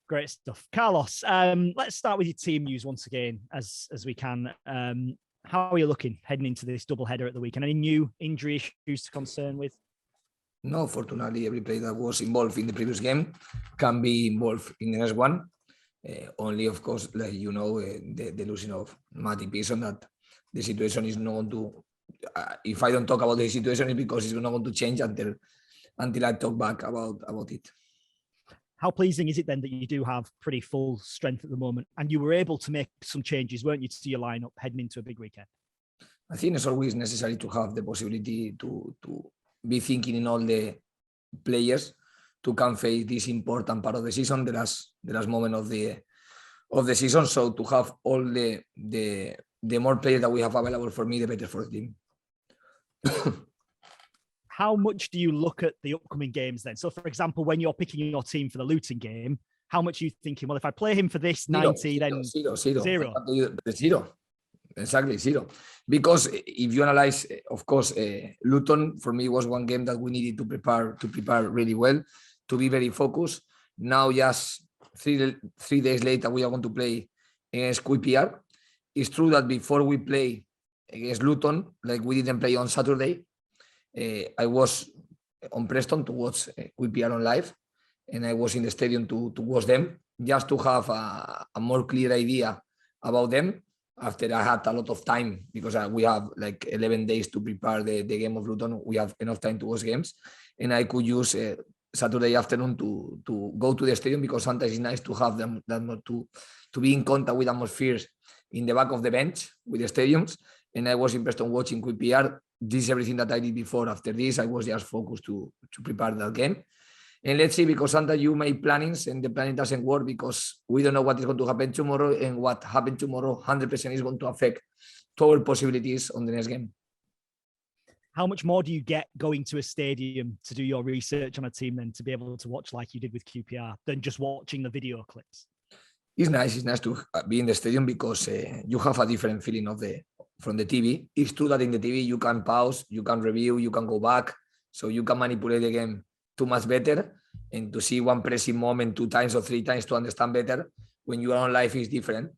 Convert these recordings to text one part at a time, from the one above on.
Great stuff. Carlos, let's start with your team news once again, as we can. How are you looking heading into this double header at the weekend? Any new injury issues to concern with? No, fortunately, every player that was involved in the previous game can be involved in the next one. Only, of course, like the losing of Matty Pearson, that the situation is not going to. If I don't talk about the situation, it's because it's not going to change until I talk back about it. How pleasing is it then that you do have pretty full strength at the moment, and you were able to make some changes, weren't you, to your lineup heading into a big weekend? I think it's always necessary to have the possibility to be thinking in all the players to come face this important part of the season, the last moment of the season. So to have all the more players that we have available for me, the better for the team. How much do you look at the upcoming games then? So, for example, when you're picking your team for the Luton game, how much are you thinking, well, if I play him for this 90, then zero. Zero. Exactly, zero. Because if you analyze, of course, Luton, for me, was one game that we needed to prepare really well, to be very focused. Now, just three days later, we are going to play against QPR. It's true that before we play against Luton, like we didn't play on Saturday, I was on Preston to watch QPR on live, and I was in the stadium to watch them, just to have a more clear idea about them after I had a lot of time, because we have like 11 days to prepare the game of Luton. We have enough time to watch games, and I could use Saturday afternoon to go to the stadium, because sometimes it's nice to have them to be in contact with atmospheres in the back of the bench with the stadiums. And I was in Preston watching QPR. This is everything that I did before. After this, I was just focused to prepare that game. And let's see, because sometimes you make plannings and the planning doesn't work, because we don't know what is going to happen tomorrow, and what happened tomorrow 100% is going to affect our possibilities on the next game. How much more do you get going to a stadium to do your research on a team than to be able to watch like you did with QPR than just watching the video clips? It's nice to be in the stadium, because you have a different feeling from the TV. It's true that in the TV you can pause, you can review, you can go back, so you can manipulate the game too much better, and to see one pressing moment 2 times or 3 times to understand better. When you are on live, is different,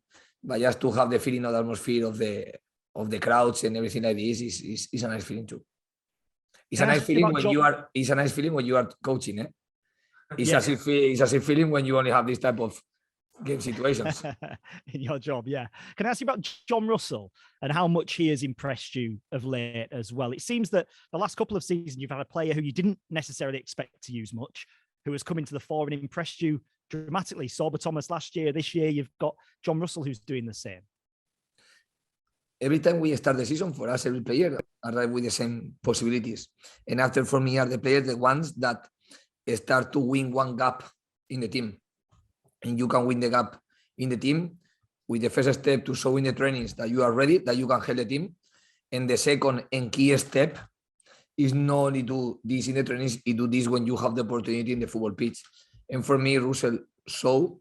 but just to have the feeling of the atmosphere of the crowds and everything like this is a nice feeling too. It's a nice feeling when you are coaching. It's as if feeling when you only have this type of game situations in your job. Yeah. Can I ask you about John Russell and how much he has impressed you of late as well? It seems that the last couple of seasons you've had a player who you didn't necessarily expect to use much, who has come into the fore and impressed you dramatically. Sorba Thomas last year. This year you've got John Russell who's doing the same. Every time we start the season, for us, every player arrive with the same possibilities. And after, for me, are the players the ones that start to win one gap in the team. And you can win the gap in the team with the first step to show in the trainings that you are ready, that you can help the team. And the second and key step is not only do this in the trainings, you do this when you have the opportunity in the football pitch. And for me, Russell showed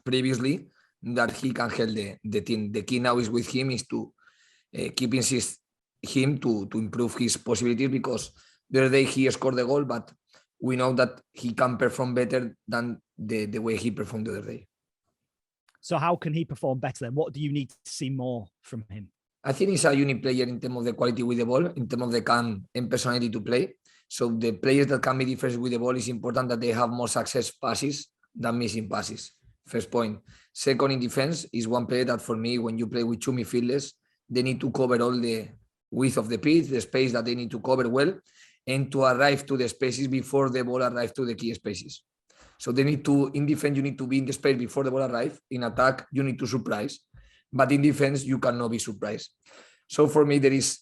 previously that he can help the team. The key now is with him is to keep insist him to improve his possibilities, because the other day he scored the goal, but we know that he can perform better than the way he performed the other day. So how can he perform better then? What do you need to see more from him? I think he's a unique player in terms of the quality with the ball, in terms of the calm and personality to play. So the players that can be different with the ball, is important that they have more success passes than missing passes. First point. Second, in defense, is one player that for me, when you play with 2 midfielders, they need to cover all the width of the pitch, the space that they need to cover well, and to arrive to the spaces before the ball arrives to the key spaces. So they need to, in defense, you need to be in the space before the ball arrives. In attack, you need to surprise. But in defense, you cannot be surprised. So for me, there is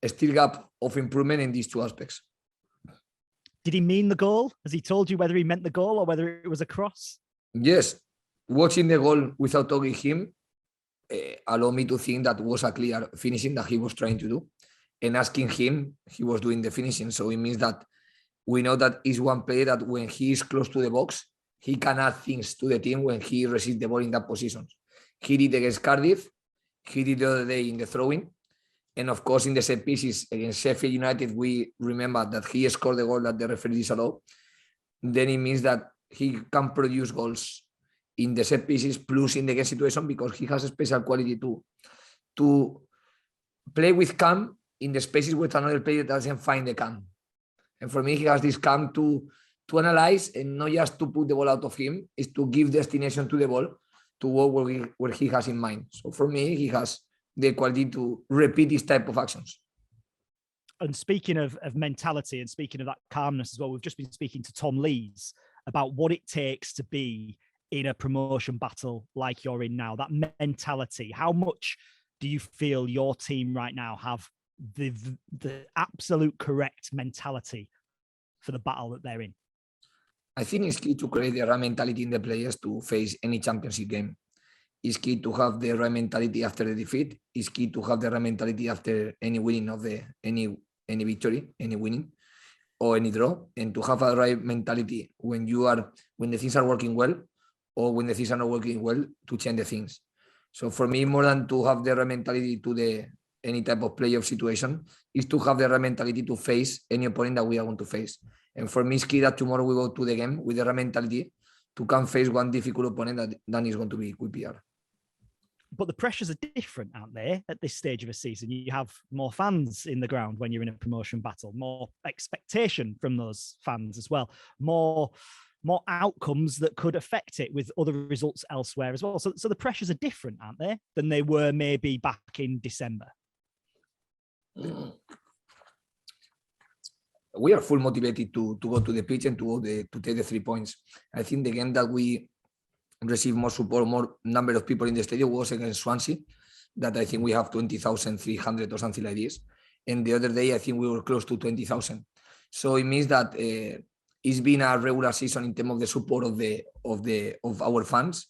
a still gap of improvement in these 2 aspects. Did he mean the goal? Has he told you whether he meant the goal or whether it was a cross? Yes. Watching the goal without talking him allowed me to think that was a clear finishing that he was trying to do. And asking him, he was doing the finishing. So it means that we know that he's one player that when he is close to the box, he can add things to the team when he receives the ball in that position. He did against Cardiff. He did the other day in the throwing. And of course, in the set pieces against Sheffield United, we remember that he scored the goal that the referee disallowed. Then it means that he can produce goals in the set pieces, plus in the game situation, because he has a special quality to play with calm in the spaces with another player that doesn't find the calm. And for me, he has this calm to analyze and not just to put the ball out of him, is to give destination to the ball to work where he has in mind. So for me, he has the quality to repeat this type of actions. And speaking of mentality and speaking of that calmness as well, we've just been speaking to Tom Lees about what it takes to be in a promotion battle like you're in now, that mentality. How much do you feel your team right now have the absolute correct mentality for the battle that they're in? I think it's key to create the right mentality in the players to face any championship game. It's key to have the right mentality after the defeat. It's key to have the right mentality after any winning of any victory, any winning or any draw, and to have a right mentality when the things are working well or when the things are not working well, to change the things. So for me, more than to have the right mentality to any type of playoff situation, is to have the right mentality to face any opponent that we are going to face. And for me, it's key that tomorrow we go to the game with the right mentality to come face one difficult opponent that is going to be QPR. But the pressures are different, aren't they, at this stage of a season? You have more fans in the ground when you're in a promotion battle, more expectation from those fans as well, more outcomes that could affect it with other results elsewhere as well. So the pressures are different, aren't they, than they were maybe back in December? We are full motivated to go to the pitch and to take the 3 points. I think the game that we received more support, more number of people in the stadium was against Swansea, that I think we have 20,300 or something like this. And the other day, I think we were close to 20,000. So it means that it's been a regular season in terms of the support of our fans.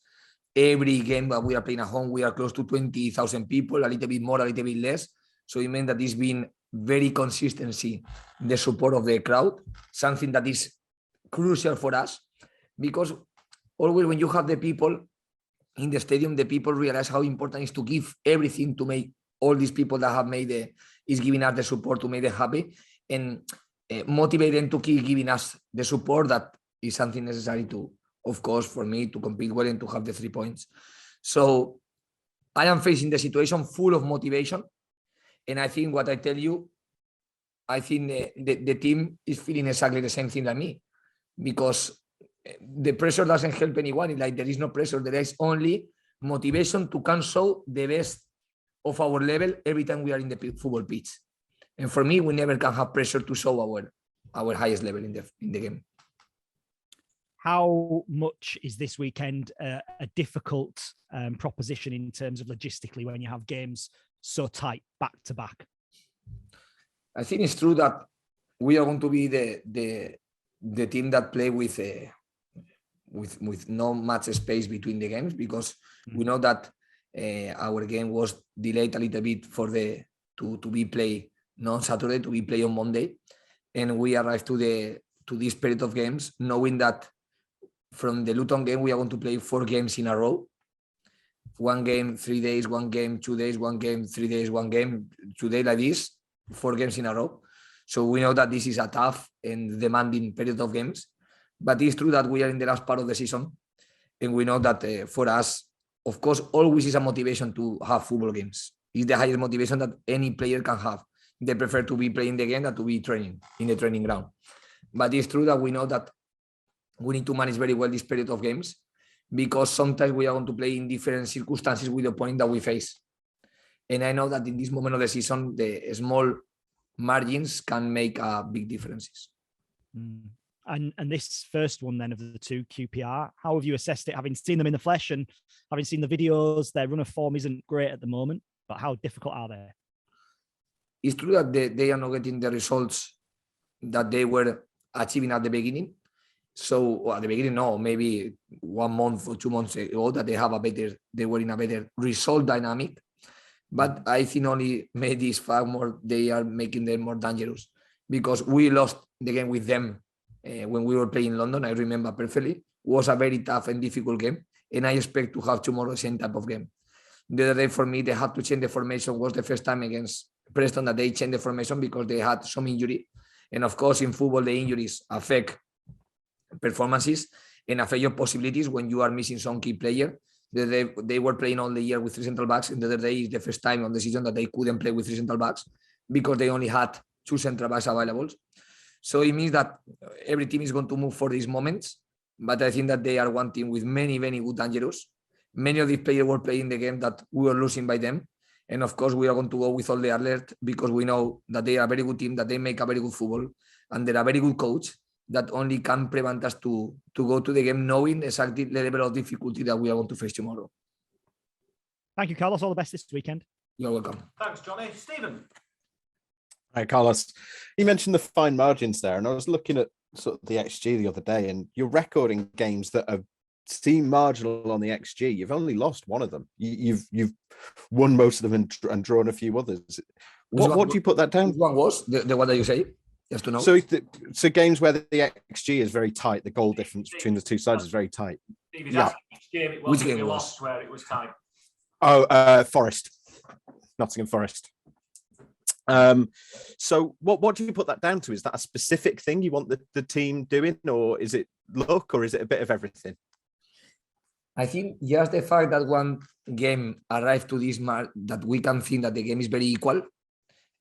Every game that we are playing at home, we are close to 20,000 people, a little bit more, a little bit less. So it means that it's been very consistency, the support of the crowd, something that is crucial for us, because always when you have the people in the stadium, the people realize how important it is to give everything to make all these people that have is giving us the support to make them happy, and motivate them to keep giving us the support that is something necessary to, of course, for me to compete well and to have the 3 points. So I am facing the situation full of motivation. And I think what I tell you, I think the team is feeling exactly the same thing like me, because the pressure doesn't help anyone. Like, there is no pressure. There is only motivation to come show the best of our level every time we are in the football pitch. And for me, we never can have pressure to show our highest level in the game. How much is this weekend a difficult proposition in terms of logistically when you have games so tight back to back? I think it's true that we are going to be the team that play with no much space between the games, because we know that our game was delayed a little bit to be played on Saturday, to be played on Monday, and we arrived to this period of games knowing that from the Luton game we are going to play 4 games in a row. 1 game 3 days, 1 game 2 days, 1 game 3 days, 1 game 2 days, like this, 4 games in a row. So we know that this is a tough and demanding period of games, but it's true that we are in the last part of the season, and we know that for us, of course, always is a motivation to have football games. It's the highest motivation that any player can have. They prefer to be playing the game than to be training in the training ground. But it's true that we know that we need to manage very well this period of games, because sometimes we are going to play in different circumstances with the opponent that we face. And I know that in this moment of the season, the small margins can make big differences. And this first one then of the 2, QPR, how have you assessed it, having seen them in the flesh and having seen the videos? Their run of form isn't great at the moment, but how difficult are they? It's true that they are not getting the results that they were achieving at the beginning. So at the beginning, no, maybe 1 month or 2 months ago, that they were in a better result dynamic. But I think only made this fact more, they are making them more dangerous, because we lost the game with them when we were playing in London. I remember perfectly. It was a very tough and difficult game, and I expect to have tomorrow the same type of game. The other day for me, they had to change the formation. It was the first time against Preston that they changed the formation because they had some injury. And of course, in football, the injuries affect performances. and affect your possibilities when you are missing some key player. They were playing all the year with 3 central backs, and the other day is the first time on the season that they couldn't play with 3 central backs because they only had 2 central backs available. So it means that every team is going to move for these moments, but I think that they are one team with many, many good dangerous. Many of these players were playing the game that we were losing by them. And of course, we are going to go with all the alert because we know that they are a very good team, that they make a very good football, and they're a very good coach that only can prevent us to go to the game knowing exactly the level of difficulty that we are going to face tomorrow. Thank you, Carlos. All the best this weekend. You're welcome. Thanks, Johnny. Stephen. Hi, Carlos. You mentioned the fine margins there, and I was looking at sort of the XG the other day, and you're recording games that have seemed marginal on the XG. You've only lost one of them. You've won most of them and drawn a few others. What do you put that down? Which one was the one that you say? Just to know. So games where the XG is very tight, the goal difference between the two sides is very tight. Yeah. Which game it was where it was tight? Oh, Forest, Nottingham Forest. So what do you put that down to? Is that a specific thing you want the team doing, or is it luck, or is it a bit of everything? I think just the fact that one game arrived to this mark, that we can think that the game is very equal,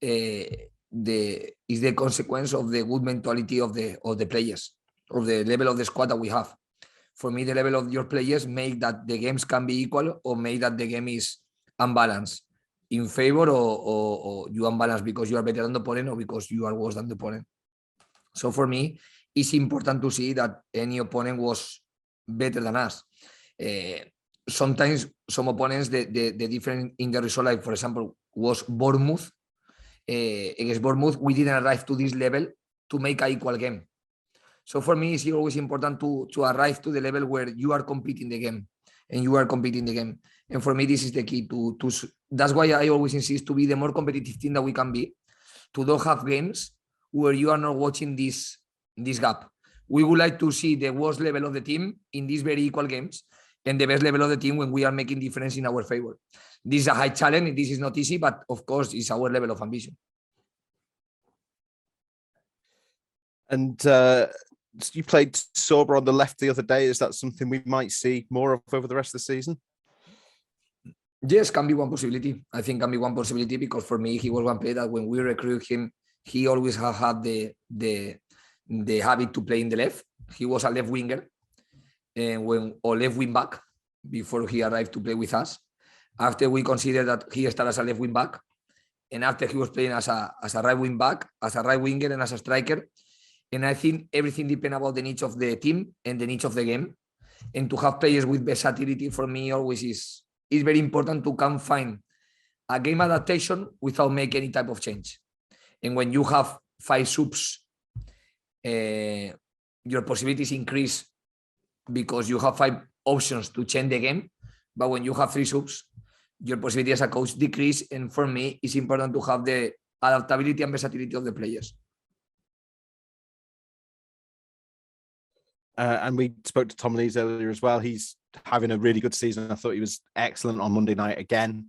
is the consequence of the good mentality of the players, of the level of the squad that we have. For me, the level of your players make that the games can be equal, or make that the game is unbalanced in favor, or you unbalance because you are better than the opponent, or because you are worse than the opponent. So for me, it's important to see that any opponent was better than us. Sometimes some opponents, the difference in the result, like for example, was Bournemouth. Against Bournemouth, we didn't arrive to this level to make an equal game. So for me, it's always important to arrive to the level where you are competing the game, and you are competing the game. And for me, this is the key to that's why I always insist to be the more competitive team that we can be, to don't have games where you are not watching this gap. We would like to see the worst level of the team in these very equal games, and the best level of the team when we are making difference in our favor. This is a high challenge. This is not easy, but of course, it's our level of ambition. And you played Sorba on the left the other day. Is that something we might see more of over the rest of the season? Yes, can be one possibility. I think can be one possibility because for me, he was one player that when we recruit him, he always had the habit to play in the left. He was a left winger or left wing back before he arrived to play with us. After we considered that he started as a left wing back, and after he was playing as a right wing back, as a right winger, and as a striker. And I think everything depends about the needs of the team and the needs of the game. And to have players with versatility for me always is very important to come find a game adaptation without making any type of change. And when you have 5 subs, your possibilities increase because you have 5 options to change the game. But when you have 3 subs, your possibility as a coach decrease. And for me, it's important to have the adaptability and versatility of the players. And we spoke to Tom Lees earlier as well. He's having a really good season. I thought he was excellent on Monday night again.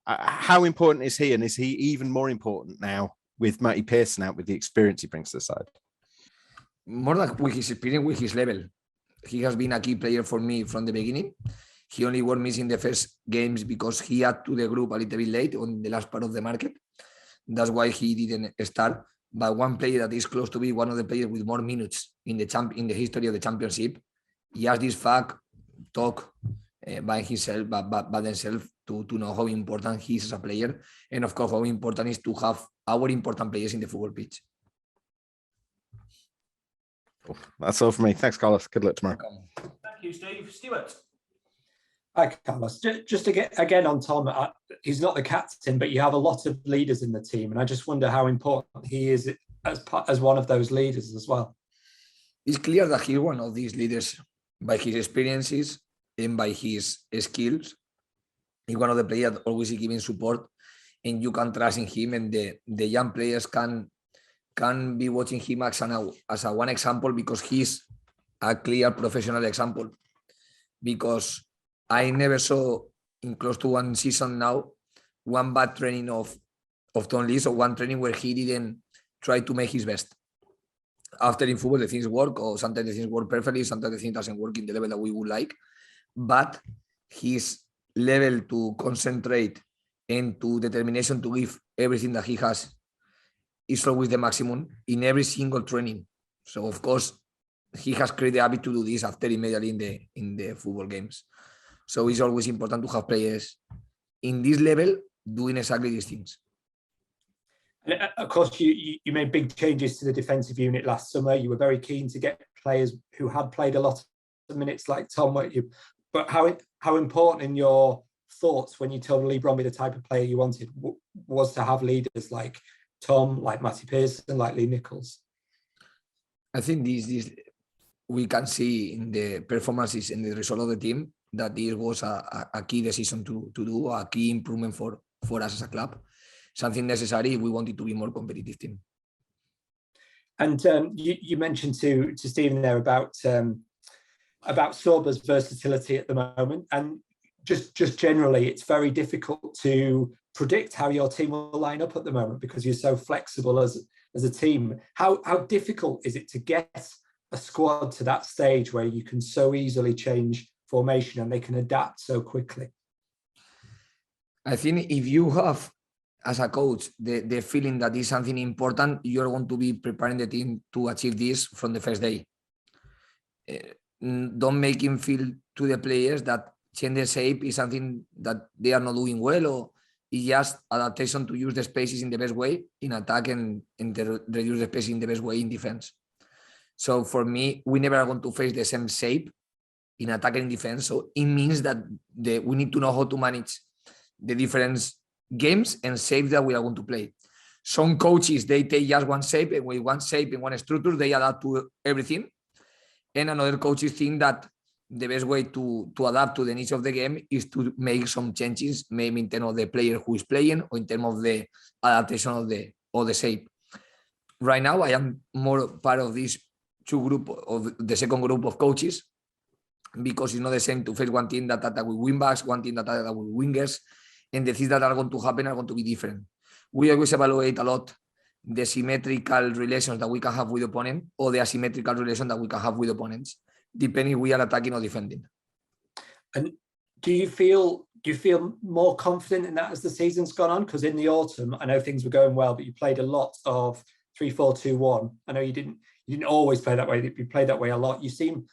How important is he? And is he even more important now with Matty Pearson out, with the experience he brings to the side? More than with his experience, with his level. He has been a key player for me from the beginning. He only was missing the first games because he had to the group a little bit late on the last part of the market. That's why he didn't start. But one player that is close to be one of the players with more minutes in the history of the championship, he has this fact talk by himself, by themselves to know how important he is as a player, and of course how important it is to have our important players in the football pitch. That's all for me. Thanks, Carlos. Good luck tomorrow. Thank you, Steve. Stuart. Hi, Carlos. Just to get again on Tom, he's not the captain, but you have a lot of leaders in the team, and I just wonder how important he is as one of those leaders as well. It's clear that he's one of these leaders by his experiences and by his skills. He's one of the players that always giving support, and you can trust in him, and the young players can be watching him as a one example, because he's a clear professional example. Because I never saw in close to one season now one bad training of Tom Lees, or one training where he didn't try to make his best. after in football the things work, or sometimes the things work perfectly, sometimes the things doesn't work in the level that we would like. But his level to concentrate and to determination to give everything that he has is always the maximum in every single training. So of course he has created the habit to do this after immediately in the football games. So it's always important to have players in this level doing exactly these things. And of course, you made big changes to the defensive unit last summer. You were very keen to get players who had played a lot of minutes, like Tom. But how important in your thoughts when you told Lee Bromby the type of player you wanted was to have leaders like Tom, like Matty Pearson, like Lee Nichols? I think this we can see in the performances and the result of the team that this was a key decision to do, a key improvement for us as a club. Something necessary if we wanted to be more competitive team. And you mentioned to Stephen there about Sorba's versatility at the moment, and just generally, it's very difficult to predict how your team will line up at the moment because you're so flexible as a team. How difficult is it to get a squad to that stage where you can so easily change formation and they can adapt so quickly? I think if you have, as a coach, the feeling that is something important, you're going to be preparing the team to achieve this from the first day. Don't make him feel to the players that change the shape is something that they are not doing well, or it's just adaptation to use the spaces in the best way in attack and reduce the space in the best way in defense. So for me, we never are going to face the same shape in attack and defense. So it means that we need to know how to manage the different games and shapes that we are going to play. Some coaches, they take just one shape, and with one shape and one structure, they adapt to everything. And another coaches think that the best way to adapt to the needs of the game is to make some changes, maybe in terms of the player who is playing or in terms of the adaptation of the shape. Right now, I am more part of this the second group of coaches, because it's not the same to face one team that attack with wing backs, one team that attack with wingers, and the things that are going to happen are going to be different. We always evaluate a lot the symmetrical relations that we can have with the opponent or the asymmetrical relation that we can have with opponents, depending if we are attacking or defending. And do you feel more confident in that as the season's gone on? Because in the autumn, I know things were going well, but you played a lot of 3-4-2-1. I know you didn't always play that way. You played that way a lot. You seem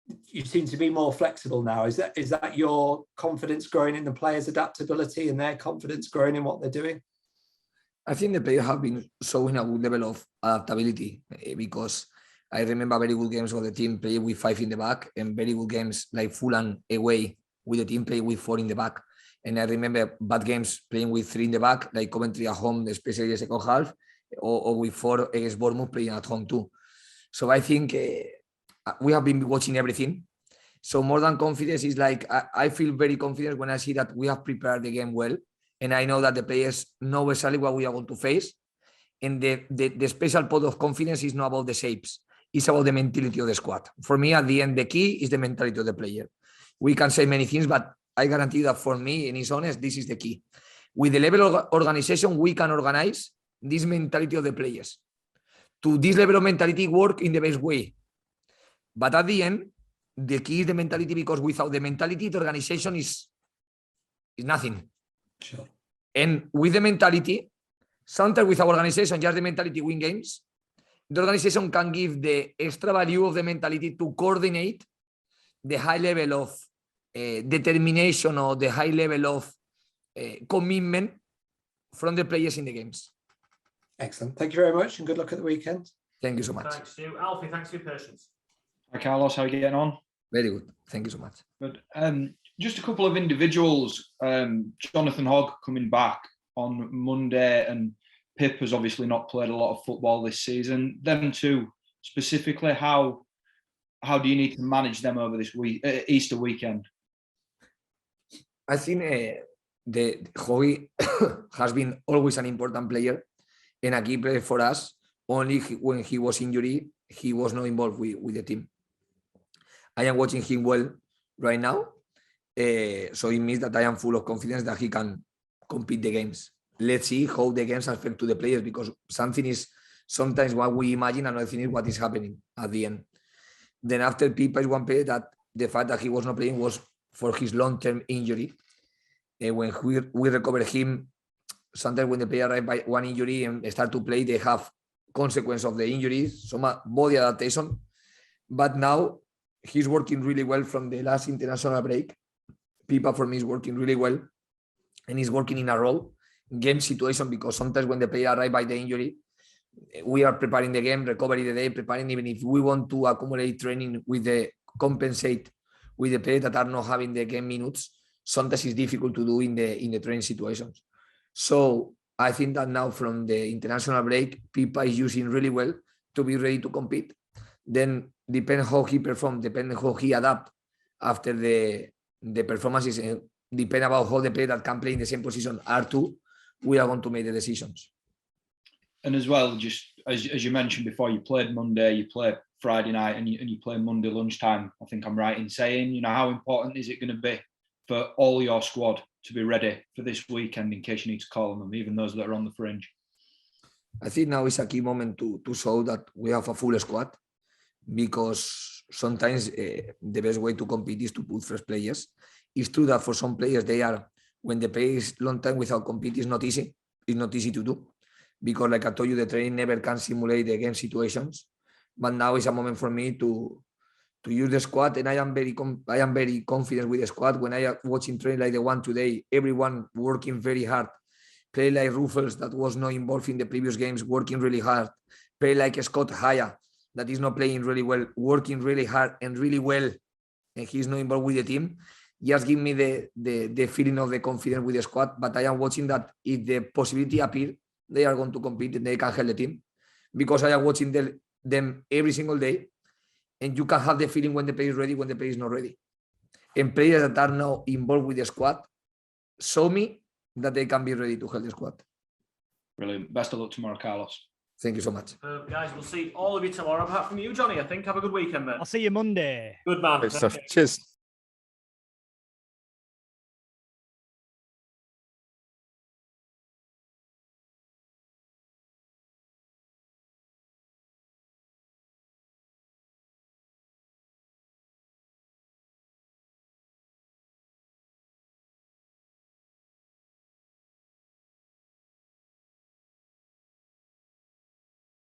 to be more flexible now. Is that your confidence growing in the players' adaptability and their confidence growing in what they're doing? I think the players have been showing a good level of adaptability, because I remember very good games of the team playing with 5 in the back, and very good games like Fulham away with the team playing with 4 in the back. And I remember bad games playing with 3 in the back, like Coventry at home, especially the second half, or with 4 against Bournemouth playing at home too. So I think we have been watching everything. So more than confidence is like, I feel very confident when I see that we have prepared the game well. And I know that the players know exactly what we are going to face. And the special pot of confidence is not about the shapes. It's about the mentality of the squad. For me, at the end, the key is the mentality of the player. We can say many things, but I guarantee that for me, and it's honest, this is the key. With the level of organization, we can organize this mentality of the players. To this level of mentality, work in the best way. But at the end, the key is the mentality, because without the mentality, the organization is nothing. Sure. And with the mentality, sometimes with our organization, just the mentality win games, the organization can give the extra value of the mentality to coordinate the high level of determination or the high level of commitment from the players in the games. Excellent. Thank you very much, and good luck at the weekend. Thank you so much. Thanks, Stu. Alfie, thanks for your patience. Hi, Carlos. How are you getting on? Very good. Thank you so much. Good. Just a couple of individuals. Jonathan Hogg coming back on Monday, and Pip has obviously not played a lot of football this season. Them two specifically, how do you need to manage them over this Easter weekend? I think the Hogg has been always an important player and a key player for us. Only when he was injured, he was not involved with the team. I am watching him well right now. So it means that I am full of confidence that he can compete the games. Let's see how the games affect to the players, because something is sometimes what we imagine, another thing is what is happening at the end. Then after Pipa is one player that the fact that he was not playing was for his long-term injury. When we recover him, sometimes when the player arrive by one injury and start to play, they have consequence of the injuries, some body adaptation. But now he's working really well from the last international break. Pipa for me is working really well, and he's working in a role game situation, because sometimes when the player arrive by the injury, we are preparing the game, recovery the day, preparing, even if we want to accumulate training with the compensate with the players that are not having the game minutes, sometimes it's difficult to do in the training situations. So I think that now from the international break, Pipa is using really well to be ready to compete. Then depend how he performs, depend how he adapt after the performances, and depend about how the player that can play in the same position are too, we are going to make the decisions. And as well, just as you mentioned before, you played Monday, you play Friday night, and you play Monday lunchtime. I think I'm right in saying, you know, how important is it going to be for all your squad to be ready for this weekend in case you need to call on them, even those that are on the fringe? I think now is a key moment to show that we have a full squad, because sometimes the best way to compete is to put fresh players. It's true that for some players, when the play is long time without compete, it's not easy. It's not easy to do, because like I told you, the training never can simulate the game situations. But now is a moment for me to use the squad, and I am very confident with the squad. When I am watching training like the one today, everyone working very hard. Play like Rufus, that was not involved in the previous games, working really hard. Play like Scott Haya, that is not playing really well, working really hard and really well, and he's not involved with the team. Just give me the feeling of the confidence with the squad. But I am watching that if the possibility appears, they are going to compete and they can help the team, because I am watching them every single day, and you can have the feeling when the player is ready, when the player is not ready. And players that are now involved with the squad show me that they can be ready to help the squad. Brilliant. Best of luck tomorrow, Carlos. Thank you so much. Guys, we'll see all of you tomorrow. Apart from you, Johnny, I think. Have a good weekend, mate. I'll see you Monday. Good man. Great stuff. Cheers.